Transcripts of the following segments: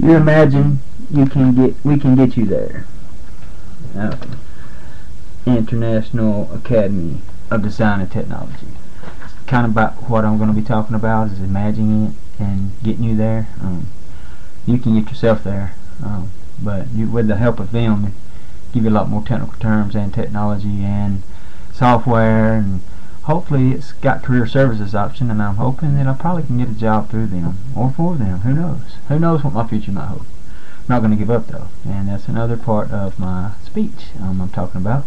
you imagine we can get you there. International Academy of Design and Technology. Kind of about what I'm going to be talking about is imagining it and getting you there. You can get yourself there, but with the help of them, give you a lot more technical terms and technology and software, and hopefully it's got career services option, and I'm hoping that I probably can get a job through them or for them. Who knows? Who knows what my future might hold. I'm not going to give up though, and that's another part of my speech I'm talking about.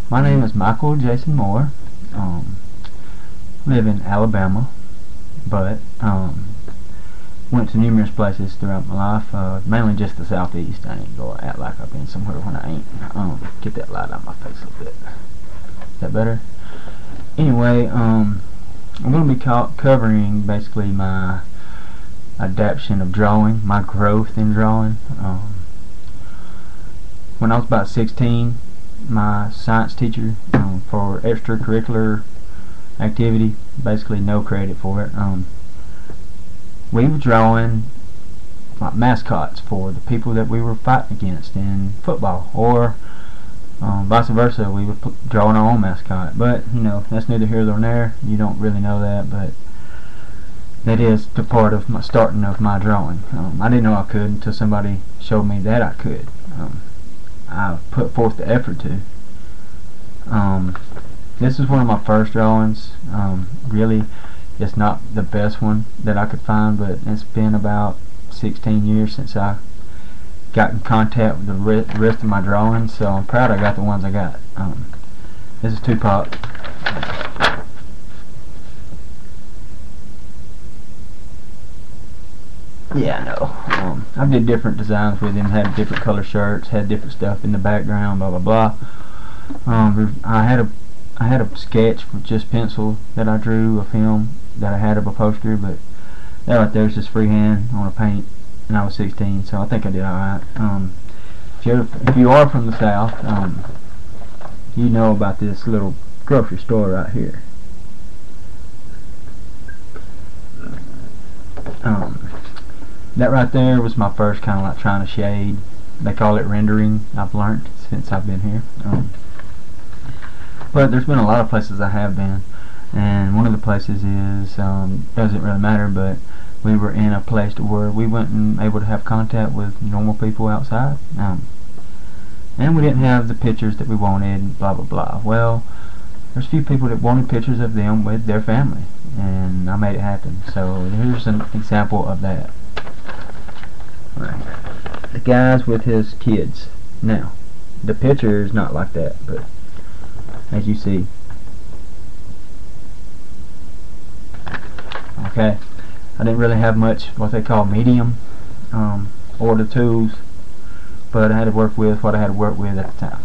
My name is Michael Jason Moore. Live in Alabama, but went to numerous places throughout my life, mainly just the southeast. I ain't going to act like I've been somewhere when I ain't. Get that light out of my face a little bit. Is that better? Anyway, I'm going to be covering basically my adaptation of drawing, my growth in drawing. When I was about 16, my science teacher, for extracurricular activity, basically no credit for it, we were drawing like mascots for the people that we were fighting against in football, or vice versa. We would draw our own mascot, but you know, that's neither here nor there. You don't really know that, but that is the part of my starting of my drawing. I didn't know I could until somebody showed me that I could. I put forth the effort to. This is one of my first drawings. Really, it's not the best one that I could find, but it's been about 16 years since I got in contact with the rest of my drawings, so I'm proud I got the ones I got. This is Tupac. Yeah, I know. I did different designs with him, had different color shirts, had different stuff in the background, blah blah blah. I had a sketch with just pencil that I drew of him that I had of a poster, but that right there is just freehand on a paint, and I was 16, so I think I did alright. If you are from the South, you know about this little grocery store right here. That right there was my first kind of like trying to shade. They call it rendering, I've learned since I've been here. But there's been a lot of places I have been, and one of the places is, doesn't really matter, but we were in a place to where we weren't able to have contact with normal people outside, and we didn't have the pictures that we wanted, blah blah blah. Well, there's a few people that wanted pictures of them with their family, and I made it happen. So here's an example of that. Right. The guy's with his kids. Now, the picture is not like that, but as you see. Okay, I didn't really have much what they call medium or the tools, but I had to work with what I had to work with at the time.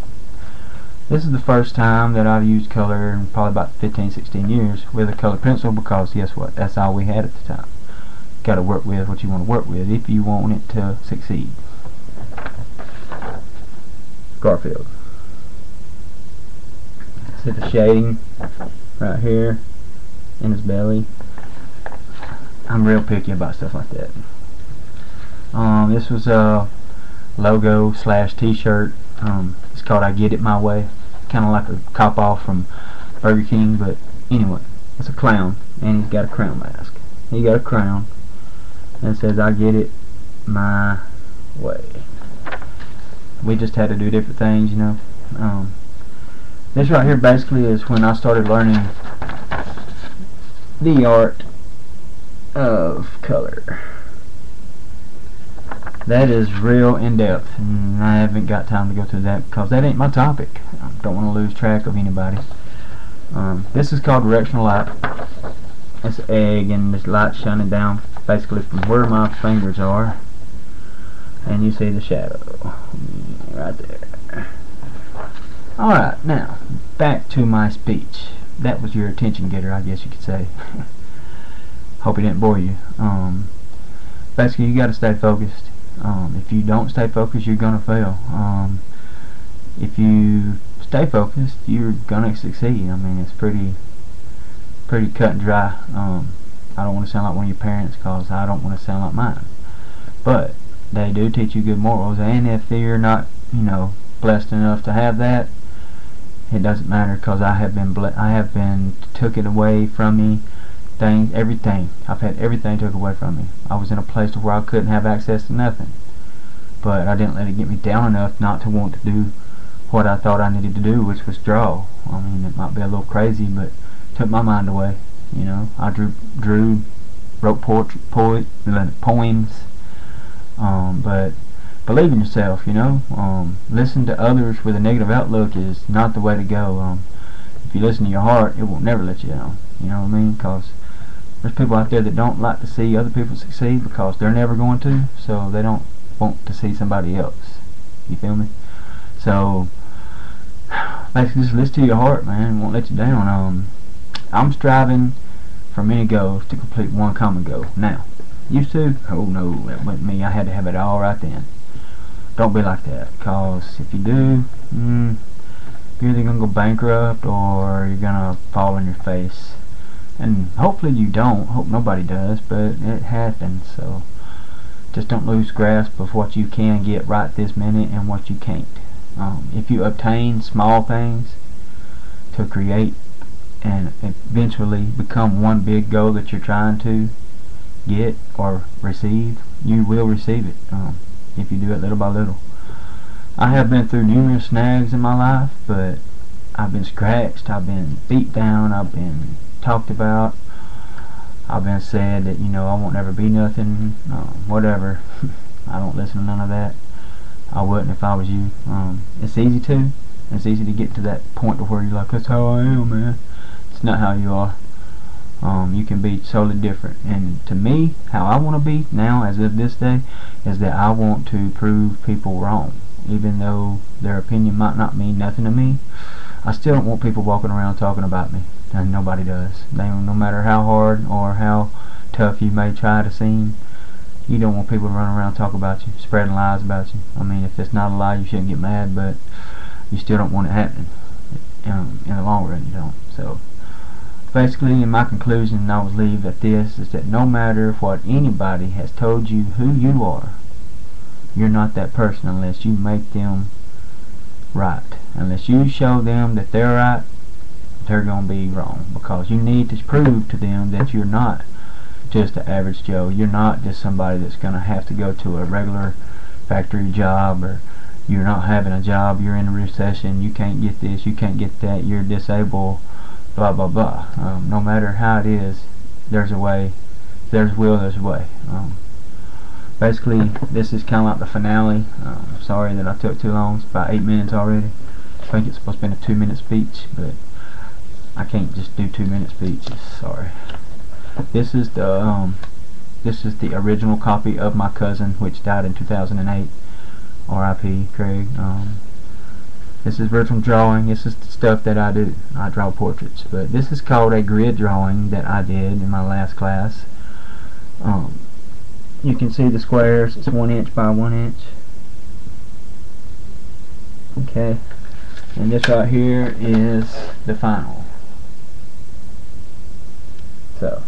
This is the first time that I've used color in probably about 15-16 years with a color pencil, because guess what, that's all we had at the time. Got to work with what you want to work with if you want it to succeed. Garfield. See the shading right here in his belly. I'm real picky about stuff like that. This was a logo / t-shirt. It's called I.A.D.T My Way. Kind of like a cop off from Burger King, but anyway, it's a clown and he's got a crown mask. He got a crown and it says I.A.D.T my way. We just had to do different things, you know. This right here basically is when I started learning the art of color. That is real in-depth, and I haven't got time to go through that because that ain't my topic. I don't want to lose track of anybody. This is called directional light. It's an egg, and this light shining down basically from where my fingers are, and you see the shadow right there. Alright, now back to my speech. That was your attention getter, I guess you could say. Hope it didn't bore you. Basically, you got to stay focused. If you don't stay focused, you're gonna fail. If you stay focused, you're gonna succeed. I mean, it's pretty cut and dry. I don't want to sound like one of your parents, cause I don't want to sound like mine. But they do teach you good morals, and if you're not, blessed enough to have that, it doesn't matter, because I have been took it away from me. Everything. I've had everything took away from me. I was in a place where I couldn't have access to nothing, but I didn't let it get me down enough not to want to do what I thought I needed to do, which was draw. I mean, it might be a little crazy, but it took my mind away. I wrote poems, but believe in yourself. Listen to others with a negative outlook is not the way to go. If you listen to your heart, it will never let you down. You know what I mean? Because there's people out there that don't like to see other people succeed because they're never going to, so they don't want to see somebody else. You feel me? So basically, just listen to your heart, man. It won't let you down. I'm striving for many goals to complete one common goal. Now, used to? Oh no, that wasn't me. I had to have it all right then. Don't be like that, because if you do, you're either gonna go bankrupt or you're gonna fall on your face. And hopefully you don't. Hope nobody does, but it happens. So just don't lose grasp of what you can get right this minute and what you can't. If you obtain small things to create and eventually become one big goal that you're trying to get or receive, you will receive it, if you do it little by little. I have been through numerous snags in my life, but I've been scratched, I've been beat down, I've been talked about, I've been said that I won't ever be nothing, whatever. I don't listen to none of that. I wouldn't if I was you. It's easy to get to that point to where you're like, that's how I am, man. It's not how you are. You can be totally different. And to me, how I want to be now, as of this day, is that I want to prove people wrong. Even though their opinion might not mean nothing to me, I still don't want people walking around talking about me. And nobody does. No matter how hard or how tough you may try to seem, you don't want people to run around talking about you, spreading lies about you. I mean, if it's not a lie, you shouldn't get mad, but you still don't want it happening. In the long run, you don't. So basically, in my conclusion, I would leave at this, is that no matter what anybody has told you who you are, you're not that person unless you make them right. Unless you show them that they're right, they're going to be wrong, because you need to prove to them that you're not just an average Joe. You're not just somebody that's going to have to go to a regular factory job, or you're not having a job, you're in a recession, you can't get this, you can't get that, you're disabled, blah blah blah. No matter how it is, there's a way. There's will, there's a way. Basically, this is kind of like the finale. Sorry that I took too long. It's about 8 minutes already. I think it's supposed to be a 2-minute speech, but I can't just do 2-minute speeches. Sorry. This is the original copy of my cousin, which died in 2008. R.I.P. Craig. This is virtual drawing. This is the stuff that I do. I draw portraits, but this is called a grid drawing that I did in my last class. You can see the squares. It's 1 inch by 1 inch. Okay, and this right here is the final. So